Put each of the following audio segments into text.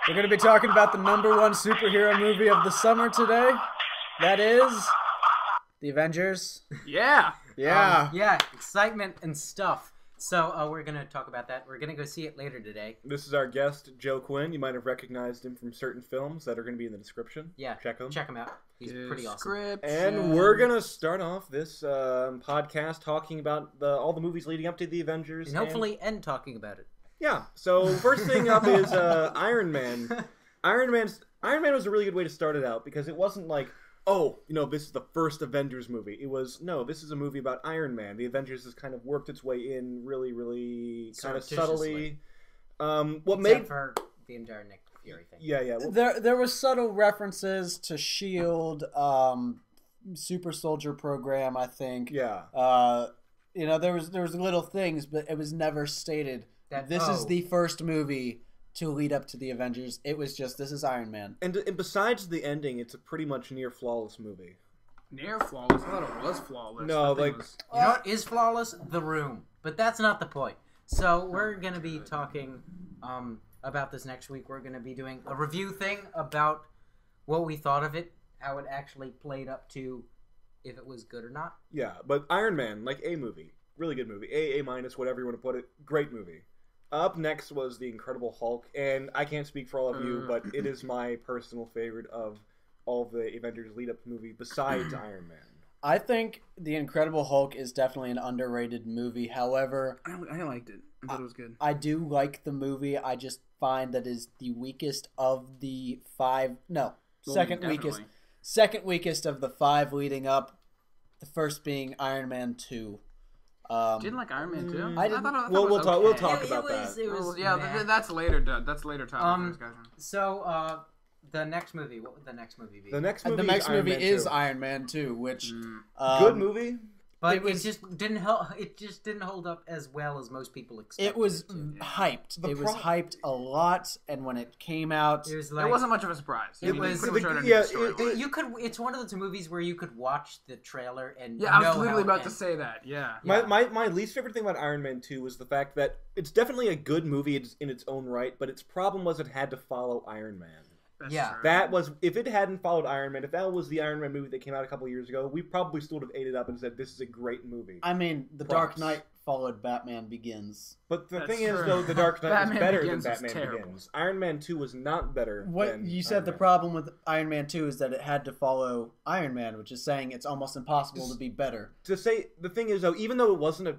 We're going to be talking about the #1 superhero movie of the summer today. That is The Avengers. Yeah. Yeah. Yeah, excitement and stuff. So we're going to talk about that. We're going to go see it later today. This is our guest, Joe Quinn. You might have recognized him from certain films that are going to be in the description. Yeah. Check him. Check him out. He's pretty awesome. And we're going to start off this podcast talking about all the movies leading up to The Avengers. And hopefully end talking about it. Yeah. So first thing up is Iron Man. Iron Man was a really good way to start it out because it wasn't like, oh, this is the first Avengers movie. It was, no, this is a movie about Iron Man. The Avengers has kind of worked its way in really, really kind of subtly. Except for the entire Nick Fury thing. Yeah. There were subtle references to S.H.I.E.L.D., Super Soldier Program, I think. Yeah. There was little things, but it was never stated that this is the first movie to lead up to the Avengers. It was just, this is Iron Man. And besides the ending, it's a pretty much near flawless movie. Near flawless? I thought it was flawless. No, You know what is flawless? The Room. But that's not the point. So we're going to be talking about this next week. We're going to be doing a review thing about what we thought of it, how it actually played up to if it was good or not. Yeah, but Iron Man, like A movie. Really good movie. A minus, whatever you want to put it. Great movie. Up next was The Incredible Hulk, and I can't speak for all of you, but it is my personal favorite of all of the Avengers lead-up movie besides Iron Man. I think The Incredible Hulk is definitely an underrated movie. However, I liked it. I thought it was good. I do like the movie. I just find that is the weakest of the five. No, second weakest of the five leading up. The first being Iron Man 2. Didn't like Iron Man 2? I didn't. We'll talk about that. That's later. That's later topic discussion. So the next movie. What would the next movie be? The next movie is Iron Man 2, which good movie. But it just didn't hold up as well as most people expected. It was hyped. It was hyped a lot, and when it came out, it wasn't much of a surprise. It was pretty much already story. You could. It's one of those movies where you could watch the trailer and I was literally about to say that. Yeah. My least favorite thing about Iron Man 2 was the fact that it's definitely a good movie in its own right, but its problem was it had to follow Iron Man. That's true. That was, if it hadn't followed Iron Man, if that was the Iron Man movie that came out a couple years ago, we probably still would have ate it up and said, this is a great movie. I mean, The Dark Knight followed Batman Begins. But the thing is, though, The Dark Knight was better than Batman Begins. Iron Man 2 was not better What you said the problem with Iron Man 2 is that it had to follow Iron Man, which is saying it's almost impossible to be better. To say, the thing is, though, even though it wasn't a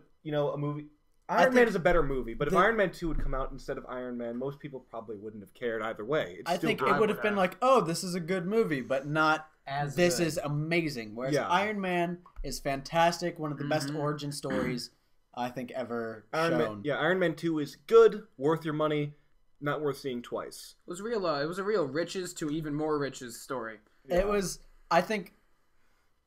movie... Iron Man is a better movie, but if Iron Man 2 would come out instead of Iron Man, most people probably wouldn't have cared either way. I think it would have been like, oh, this is a good movie, but not as this good. Is amazing. Whereas Iron Man is fantastic, one of the best origin stories I think ever shown. Iron Man 2 is good, worth your money, not worth seeing twice. It was real. It was a real riches to even more riches story. Yeah. It was. I think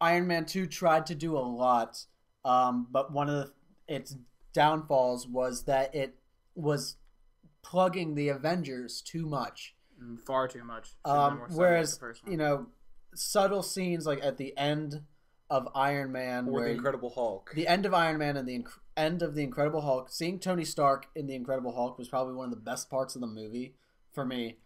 Iron Man 2 tried to do a lot, but one of its downfalls was that it was plugging the Avengers too much. Far too much. Whereas, subtle scenes like at the end of Iron Man or The Incredible Hulk. The end of Iron Man and the end of The Incredible Hulk, seeing Tony Stark in The Incredible Hulk was probably one of the best parts of the movie for me.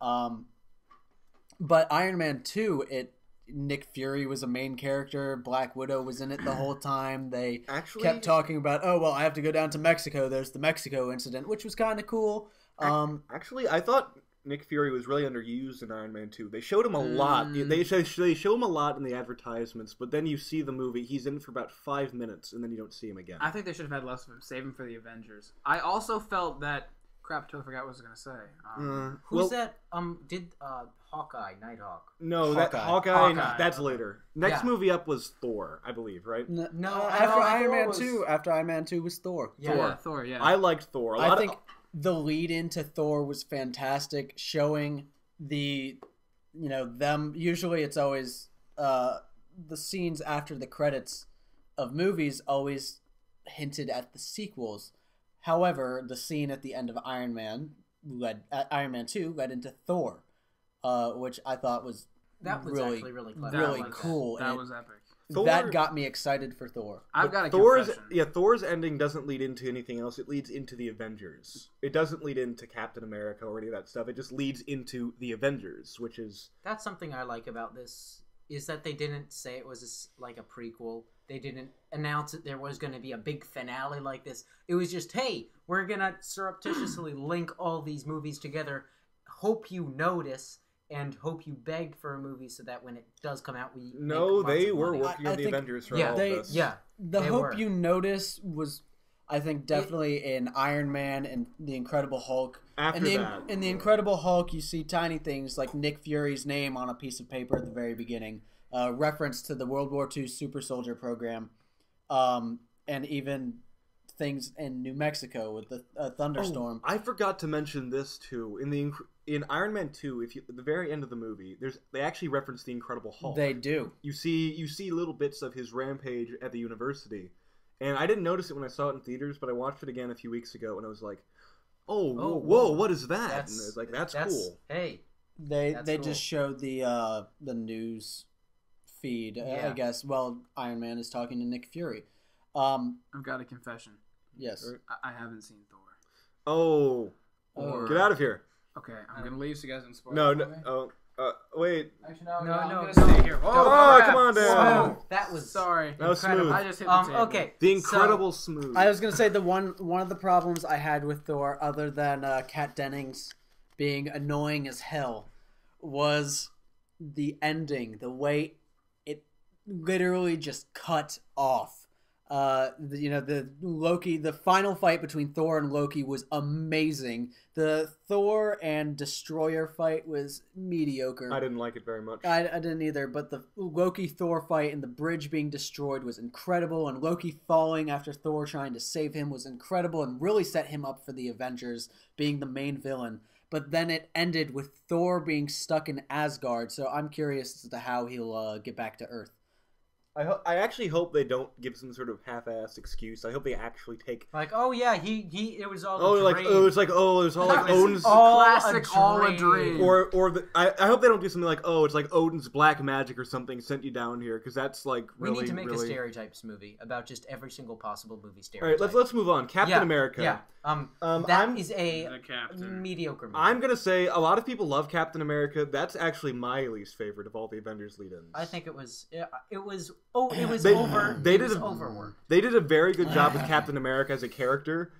But Iron Man 2, Nick Fury was a main character. Black Widow was in it the whole time. They kept talking about, oh, well, I have to go down to Mexico. There's the Mexico incident, which was kind of cool. Actually, I thought Nick Fury was really underused in Iron Man 2. They showed him a lot. They show him a lot in the advertisements, but then you see the movie. He's in for about 5 minutes, and then you don't see him again. I think they should have had less of him. Save him for the Avengers. I also felt that... Crap, I totally forgot what I was going to say. Who's that? Did Hawkeye, Nighthawk? No, Hawkeye. That's later. Next movie up was Thor, I believe, right? No, after Iron Man 2. After Iron Man 2 was Thor. Yeah, Thor. Yeah, I liked Thor. I think the lead into Thor was fantastic, showing them. Usually, it's always the scenes after the credits of movies always hinted at the sequels. However, the scene at the end of Iron Man 2 led into Thor, which I thought was actually really clever. Really cool. That was epic. that got me excited for Thor. I've got a Thor's confession. Thor's ending doesn't lead into anything else. It leads into the Avengers. It doesn't lead into Captain America or any of that stuff. It just leads into the Avengers, which is That's something I like about this, is that they didn't say it was like a prequel. They didn't announce that there was going to be a big finale like this. It was just, hey, we're going to surreptitiously link all these movies together. Hope you notice and hope you beg for a movie so that when it does come out, we no. make lots They of were money. working I on the think- Avengers for yeah, all they- of this. Yeah. The They hope were. you notice was, I think, definitely in Iron Man and the Incredible Hulk. After that, In the Incredible Hulk, you see tiny things like Nick Fury's name on a piece of paper at the very beginning, reference to the World War II Super Soldier program, and even things in New Mexico with the thunderstorm. I forgot to mention this too. In Iron Man 2, if you at the very end of the movie, they actually reference the Incredible Hulk. They do. You see little bits of his rampage at the university, and I didn't notice it when I saw it in theaters, but I watched it again a few weeks ago, and I was like, "Oh, whoa, what is that?" And it's like, "That's cool." Hey, They That's cool. just showed the news feed, I Yeah. guess. Well, Iron Man is talking to Nick Fury. I've got a confession. Yes. I haven't seen Thor. Oh, Oh. get out of here! Okay, I'm gonna leave so you guys don't spoil No, it for no. me. Wait. Actually, No, I'm no, gonna no. stay here. Oh, crap. come on down. Smooth. That was Sorry. That was incredible. smooth. I just hit the table. Okay. The Incredible Smooth. I was gonna say the one of the problems I had with Thor, other than Kat Dennings being annoying as hell, was the ending. The way it literally just cut off. The Loki, the final fight between Thor and Loki was amazing. The Thor and Destroyer fight was mediocre. I didn't like it very much. I didn't either, but the Loki Thor fight and the bridge being destroyed was incredible, and Loki falling after Thor trying to save him was incredible and really set him up for the Avengers being the main villain. But then it ended with Thor being stuck in Asgard, so I'm curious as to how he'll get back to Earth. I actually hope they don't give some sort of half-assed excuse. I hope they actually take. like, oh yeah, it was all Oh, a like dream. it's all like Odin's. Classic all a dream. Or I hope they don't do something like, oh, it's like Odin's black magic or something sent you down here, because that's like We really. need to make really... a stereotypes movie about just every single possible movie All stereotype. right, let's move on. Captain Yeah, America. Yeah. I'm- That is a The Captain. mediocre movie. I'm gonna say a lot of people love Captain America. That's actually my least favorite of all the Avengers lead-ins. I think it was They- overworked. They did a very good job with Captain America as a character.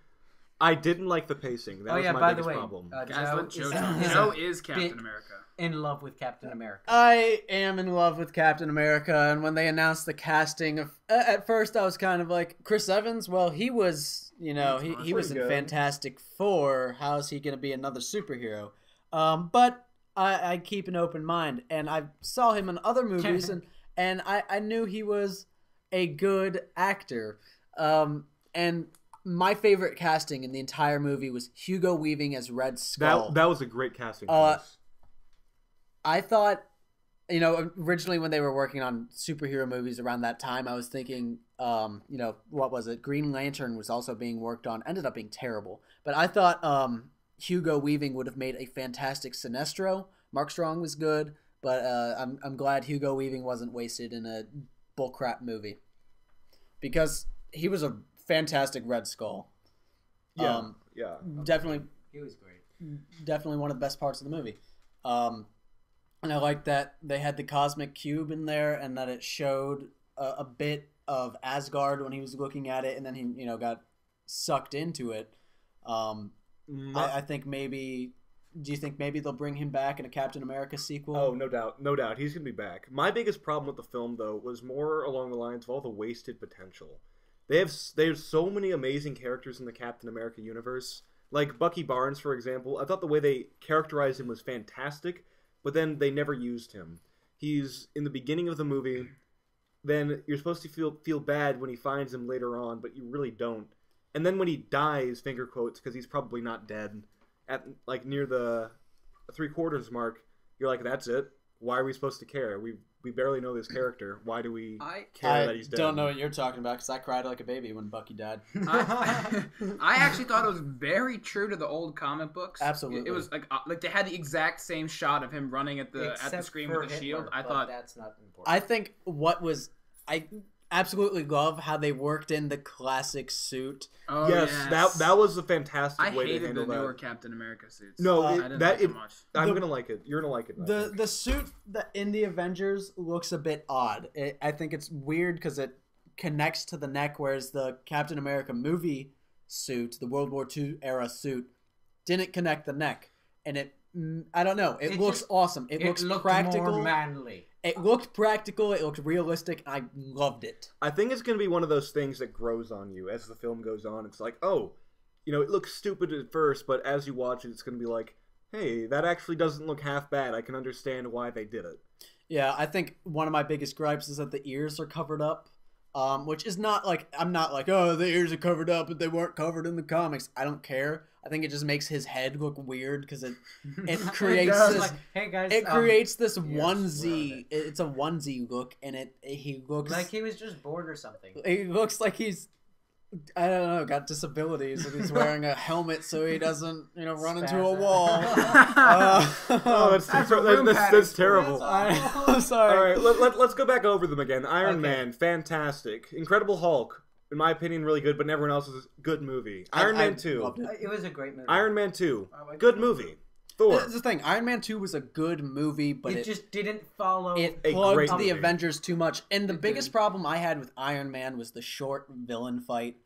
I didn't like the pacing. That Oh was yeah, my by the biggest way, problem. Guys, let Joe Joe is is Captain bit- America. in love with Captain America. I am in love with Captain America, and when they announced the casting of, at first I was kind of like, Chris Evans. Well, he was, he was in Pretty good. Fantastic Four. How's he going to be another superhero? But I keep an open mind, and I saw him in other movies, and I knew he was a good actor. And my favorite casting in the entire movie was Hugo Weaving as Red Skull. That was a great casting Uh, choice. I thought, originally when they were working on superhero movies around that time, I was thinking, what was it? Green Lantern was also being worked on. Ended up being terrible. But I thought Hugo Weaving would have made a fantastic Sinestro. Mark Strong was good, but I'm glad Hugo Weaving wasn't wasted in a bullcrap movie. Because he was a fantastic Red Skull. Yeah. Definitely He was great. definitely one of the best parts of the movie. And I like that they had the cosmic cube in there, and that it showed a bit of Asgard when he was looking at it, and then he got sucked into it. I think maybe. Do you think maybe they'll bring him back in a Captain America sequel? Oh, no doubt, he's gonna be back. My biggest problem with the film, though, was more along the lines of all the wasted potential. They have so many amazing characters in the Captain America universe, like Bucky Barnes, for example. I thought the way they characterized him was fantastic, but then they never used him. He's in the beginning of the movie. Then you're supposed to feel bad when he finds him later on, but you really don't. And then when he dies, finger quotes, because he's probably not dead, at like near the 3/4 mark, you're like, that's it. Why are we supposed to care? We barely know this character. Why do we care that he's dead? I don't know what you're talking about because I cried like a baby when Bucky died. I actually thought it was very true to the old comic books. Absolutely. It was like they had the exact same shot of him running at the Except screen for with the Hitler, shield. I but thought that's not important. I think what was I absolutely love how they worked in the classic suit. Oh, yes, that was a fantastic I way to hated handle the that. newer Captain America suits. No, I didn't like it much. I'm gonna like it. You're gonna like it. I think. The suit that in the Avengers looks a bit odd. I think it's weird because it connects to the neck, whereas the Captain America movie suit, the World War II era suit, didn't connect the neck, and I don't know. It looks awesome. It looks looked practical. more manly. It looked practical. It looked realistic. I loved it. I think it's gonna be one of those things that grows on you as the film goes on. It's like, oh, it looks stupid at first, but as you watch it, it's gonna be like, hey, that actually doesn't look half bad. I can understand why they did it. Yeah, I think one of my biggest gripes is that the ears are covered up. Which is not like, I'm not like, oh, the ears are covered up, but they weren't covered in the comics. I don't care. I think it just makes his head look weird because it creates this. Like, hey guys, it creates this yes, onesie. It's a onesie look, and he looks like he was just bored or something. He looks like he's, I don't know, got disabilities, and he's wearing a helmet so he doesn't, run into a wall. Oh, that's terrible. I'm sorry. All right, let's go back over them again. Iron Man, fantastic. Incredible Hulk, in my opinion, really good, but in everyone else's good movie. Iron Man 2. It was a great movie. Iron Man 2, good movie. Thor. That's the thing. Iron Man 2 was a good movie, but it just didn't follow. It A plugged great the movie. Avengers too much. And the biggest problem I had with Iron Man was the short villain fight.